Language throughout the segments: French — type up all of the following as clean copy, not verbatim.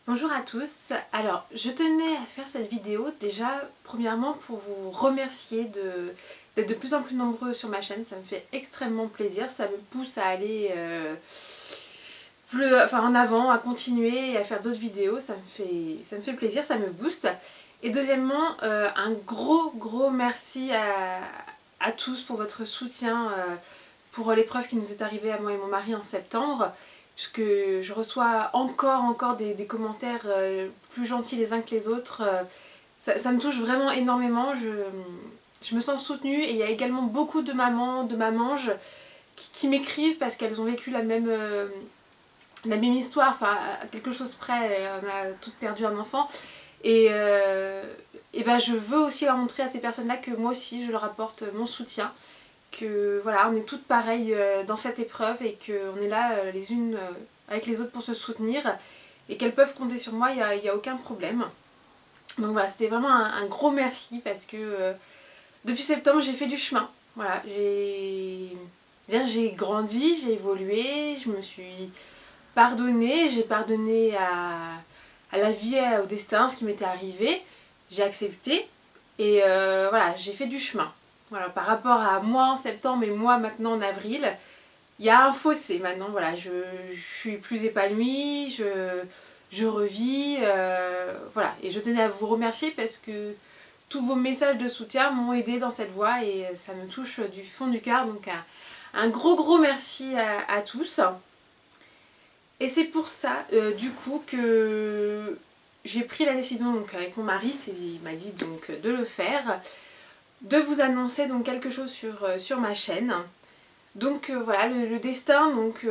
Bonjour à tous, alors je tenais à faire cette vidéo déjà premièrement pour vous remercier d'être de plus en plus nombreux sur ma chaîne, ça me fait extrêmement plaisir, ça me pousse à aller en avant, à continuer et à faire d'autres vidéos, ça me fait plaisir, ça me booste. Et deuxièmement, un gros merci à tous pour votre soutien pour l'épreuve qui nous est arrivée à moi et mon mari en septembre. Puisque je reçois encore des commentaires plus gentils les uns que les autres. Ça me touche vraiment énormément, je me sens soutenue et il y a également beaucoup de mamans, de mamanges qui m'écrivent parce qu'elles ont vécu la même histoire, enfin à quelque chose près, on a toutes perdu un enfant. Et ben je veux aussi leur montrer à ces personnes-là que moi aussi je leur apporte mon soutien. Que voilà, on est toutes pareilles dans cette épreuve et qu'on est là les unes avec les autres pour se soutenir et qu'elles peuvent compter sur moi, il n'y a aucun problème. Donc voilà, c'était vraiment un gros merci parce que depuis septembre j'ai fait du chemin. Voilà, j'ai grandi, j'ai évolué, je me suis pardonnée, j'ai pardonné à la vie, au destin, ce qui m'était arrivé, j'ai accepté et voilà, j'ai fait du chemin. Voilà, par rapport à moi en septembre et moi maintenant en avril, il y a un fossé maintenant, voilà, je suis plus épanouie, je revis, voilà, et je tenais à vous remercier parce que tous vos messages de soutien m'ont aidé dans cette voie et ça me touche du fond du cœur, donc un gros merci à tous. Et c'est pour ça, du coup, que j'ai pris la décision donc, avec mon mari, il m'a dit donc de le faire, de vous annoncer donc quelque chose sur ma chaîne. Donc voilà, le destin, donc,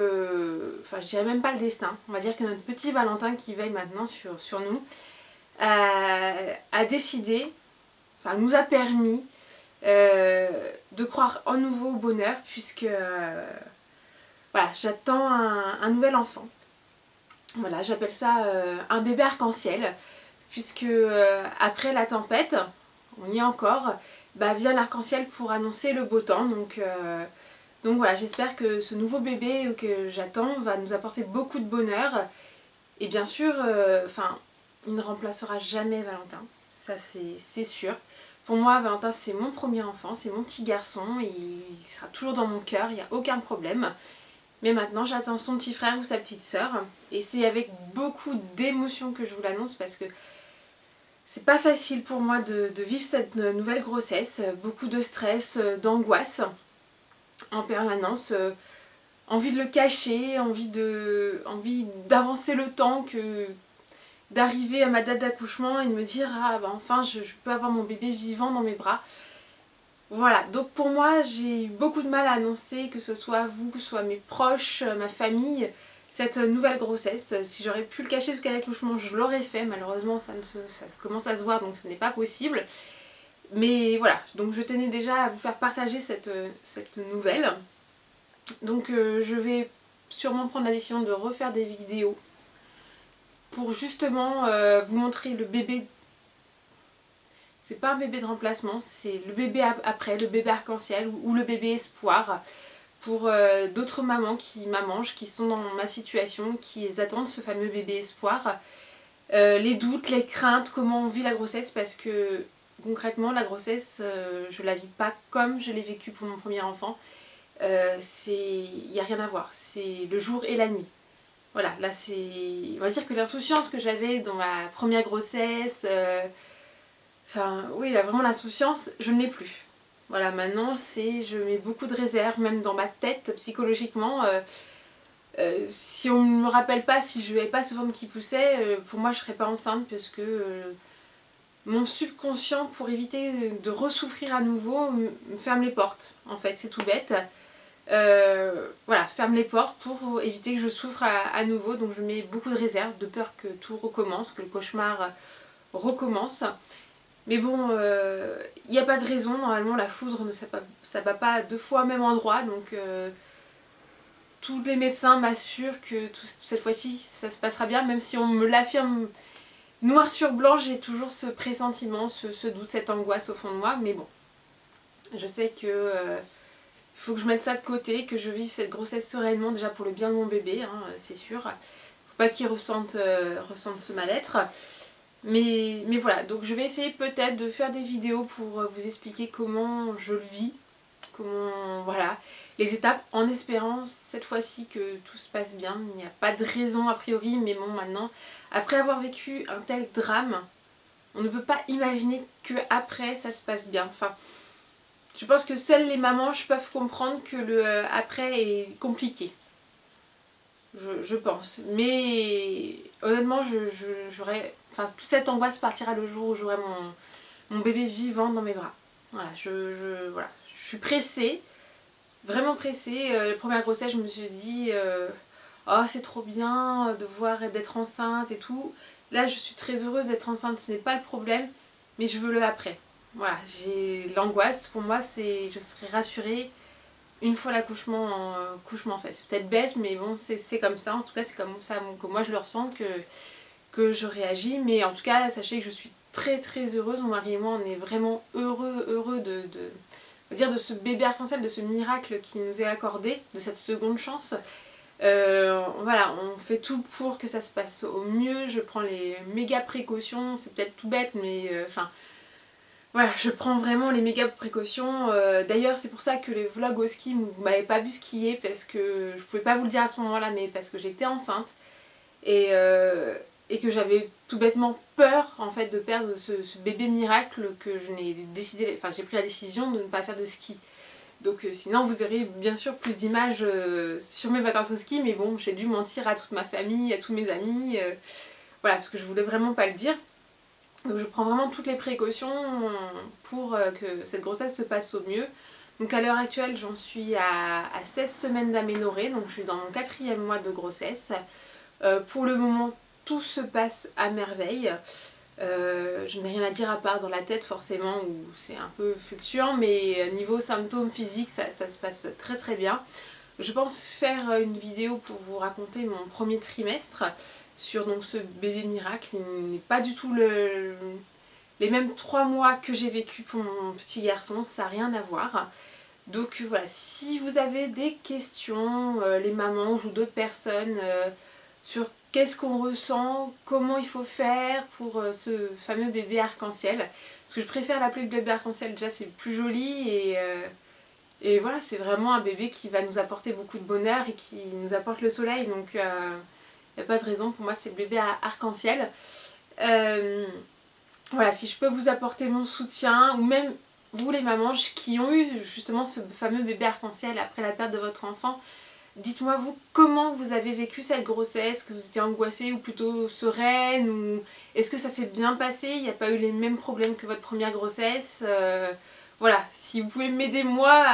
enfin je dirais même pas le destin, on va dire que notre petit Valentin qui veille maintenant sur nous, a décidé, enfin nous a permis de croire en nouveau au bonheur puisque voilà, j'attends un nouvel enfant. Voilà, j'appelle ça un bébé arc-en-ciel puisque après la tempête, on y est encore, bah, vient l'arc-en-ciel pour annoncer le beau temps. Donc voilà, j'espère que ce nouveau bébé que j'attends va nous apporter beaucoup de bonheur. Et bien sûr, il ne remplacera jamais Valentin, ça c'est sûr. Pour moi, Valentin c'est mon premier enfant, c'est mon petit garçon, et il sera toujours dans mon cœur, il n'y a aucun problème. Mais maintenant j'attends son petit frère ou sa petite sœur, et c'est avec beaucoup d'émotion que je vous l'annonce parce que c'est pas facile pour moi de vivre cette nouvelle grossesse, beaucoup de stress, d'angoisse en permanence, envie de le cacher, envie d'avancer le temps, d'arriver à ma date d'accouchement et de me dire ah bah enfin je peux avoir mon bébé vivant dans mes bras. Voilà, donc pour moi j'ai eu beaucoup de mal à annoncer, que ce soit vous, que ce soit mes proches, ma famille, cette nouvelle grossesse. Si j'aurais pu le cacher jusqu'à l'accouchement, je l'aurais fait. Malheureusement ça commence à se voir, donc ce n'est pas possible. Mais voilà, donc je tenais déjà à vous faire partager cette nouvelle. Donc je vais sûrement prendre la décision de refaire des vidéos pour justement vous montrer le bébé. C'est pas un bébé de remplacement, c'est le bébé après, le bébé arc-en-ciel ou le bébé espoir pour d'autres mamans qui sont dans ma situation, qui attendent ce fameux bébé espoir. Les doutes, les craintes, comment on vit la grossesse, parce que concrètement la grossesse je la vis pas comme je l'ai vécue pour mon premier enfant. Il n'y a rien à voir, c'est le jour et la nuit. Voilà, là c'est, on va dire que l'insouciance que j'avais dans ma première grossesse, enfin oui, là vraiment l'insouciance, je ne l'ai plus. Voilà, maintenant je mets beaucoup de réserve, même dans ma tête, psychologiquement. Si on ne me rappelle pas, si je n'avais pas ce ventre qui poussait, pour moi je ne serais pas enceinte parce que mon subconscient, pour éviter de ressouffrir à nouveau, me ferme les portes. En fait, c'est tout bête. Voilà, ferme les portes pour éviter que je souffre à nouveau. Donc je mets beaucoup de réserve, de peur que tout recommence, que le cauchemar recommence. Mais bon, il n'y a pas de raison. Normalement, la foudre ne s'abat pas deux fois au même endroit. Donc tous les médecins m'assurent que cette fois-ci, ça se passera bien. Même si on me l'affirme noir sur blanc, j'ai toujours ce pressentiment, ce doute, cette angoisse au fond de moi. Mais bon, je sais que faut que je mette ça de côté, que je vive cette grossesse sereinement, déjà pour le bien de mon bébé, hein, c'est sûr. Faut pas qu'ils ressentent ce mal-être. Mais voilà, donc je vais essayer peut-être de faire des vidéos pour vous expliquer comment je le vis, comment, voilà, les étapes, en espérant cette fois-ci que tout se passe bien. Il n'y a pas de raison a priori, mais bon, maintenant, après avoir vécu un tel drame, on ne peut pas imaginer que après ça se passe bien. Enfin, je pense que seules les mamans peuvent comprendre que le après est compliqué. Je pense. Mais honnêtement, j'aurais... Enfin, toute cette angoisse partira le jour où j'aurai mon bébé vivant dans mes bras. Voilà, voilà. Je suis pressée, vraiment pressée. La première grossesse, je me suis dit, oh c'est trop bien de voir d'être enceinte et tout. Là, je suis très heureuse d'être enceinte, ce n'est pas le problème, mais je veux le après. Voilà, j'ai l'angoisse. Pour moi, c'est, je serai rassurée une fois l'accouchement fait. C'est peut-être bête, mais bon, c'est comme ça. En tout cas, c'est comme ça que moi je le ressens, que je réagis. Mais en tout cas, sachez que je suis très très heureuse. Mon mari et moi, on est vraiment heureux de ce bébé arc-en-ciel, de ce miracle qui nous est accordé, de cette seconde chance. Voilà, on fait tout pour que ça se passe au mieux. Je prends les méga précautions. C'est peut-être tout bête, mais enfin... Voilà, je prends vraiment les méga précautions. D'ailleurs, c'est pour ça que les vlogs au ski, vous m'avez pas vu skier parce que je pouvais pas vous le dire à ce moment-là, mais parce que j'étais enceinte et que j'avais tout bêtement peur en fait de perdre ce bébé miracle que je n'ai décidé, enfin j'ai pris la décision de ne pas faire de ski. Donc sinon vous aurez bien sûr plus d'images sur mes vacances au ski, mais bon, j'ai dû mentir à toute ma famille, à tous mes amis, voilà, parce que je voulais vraiment pas le dire. Donc je prends vraiment toutes les précautions pour que cette grossesse se passe au mieux. Donc à l'heure actuelle, j'en suis à 16 semaines d'aménorrhée, donc je suis dans mon 4e mois de grossesse. Pour le moment, tout se passe à merveille. Je n'ai rien à dire à part dans la tête forcément, où c'est un peu fluctuant, mais niveau symptômes physiques, ça se passe très très bien. Je pense faire une vidéo pour vous raconter mon premier trimestre sur donc ce bébé miracle. Il n'est pas du tout les mêmes 3 mois que j'ai vécu pour mon petit garçon, ça n'a rien à voir. Donc voilà, si vous avez des questions, les mamans ou d'autres personnes, sur qu'est-ce qu'on ressent, comment il faut faire pour ce fameux bébé arc-en-ciel, parce que je préfère l'appeler le bébé arc-en-ciel, déjà c'est plus joli et voilà, c'est vraiment un bébé qui va nous apporter beaucoup de bonheur et qui nous apporte le soleil, donc il n'y a pas de raison, pour moi c'est le bébé arc-en-ciel. Voilà, si je peux vous apporter mon soutien, ou même vous les mamans qui ont eu justement ce fameux bébé arc-en-ciel après la perte de votre enfant, dites-moi vous comment vous avez vécu cette grossesse, que vous étiez angoissée ou plutôt sereine, ou est-ce que ça s'est bien passé, il n'y a pas eu les mêmes problèmes que votre première grossesse, voilà, si vous pouvez m'aider moi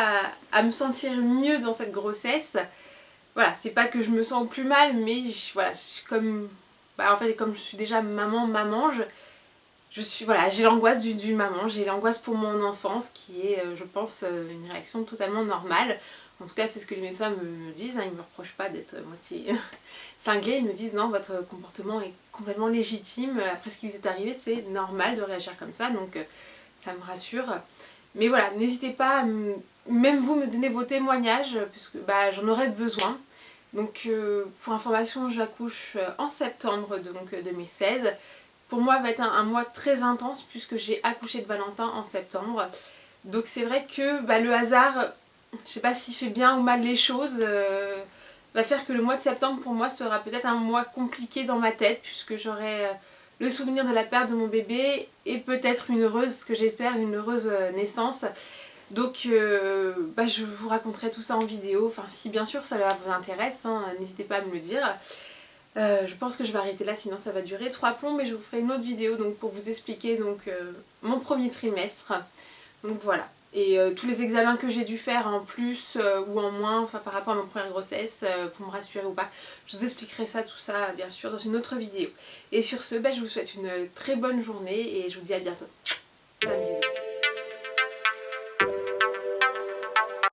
à me sentir mieux dans cette grossesse, voilà, c'est pas que je me sens au plus mal, mais voilà, comme, en fait, comme je suis déjà maman, voilà, j'ai l'angoisse d'une maman, j'ai l'angoisse pour mon enfant, ce qui est, je pense, une réaction totalement normale. En tout cas, c'est ce que les médecins me disent, hein, ils ne me reprochent pas d'être moitié cinglée, ils me disent non, votre comportement est complètement légitime, après ce qui vous est arrivé, c'est normal de réagir comme ça, donc ça me rassure. Mais voilà, n'hésitez pas, même vous, me donner vos témoignages, puisque j'en aurais besoin. Donc pour information, j'accouche en septembre donc, 2016. Pour moi, va être un mois très intense puisque j'ai accouché de Valentin en septembre. Donc c'est vrai que le hasard, je sais pas s'il fait bien ou mal les choses, va faire que le mois de septembre pour moi sera peut-être un mois compliqué dans ma tête puisque j'aurai le souvenir de la perte de mon bébé et peut-être une heureuse, ce que j'espère, une heureuse naissance. Donc je vous raconterai tout ça en vidéo, enfin si bien sûr ça vous intéresse, hein, n'hésitez pas à me le dire. Je pense que je vais arrêter là, sinon ça va durer 3 plombs, mais je vous ferai une autre vidéo donc, pour vous expliquer donc, mon premier trimestre. Donc voilà. Et tous les examens que j'ai dû faire en plus ou en moins, enfin par rapport à ma première grossesse, pour me rassurer ou pas. Je vous expliquerai ça, tout ça, bien sûr, dans une autre vidéo. Et sur ce, je vous souhaite une très bonne journée et je vous dis à bientôt. Plein de bisous.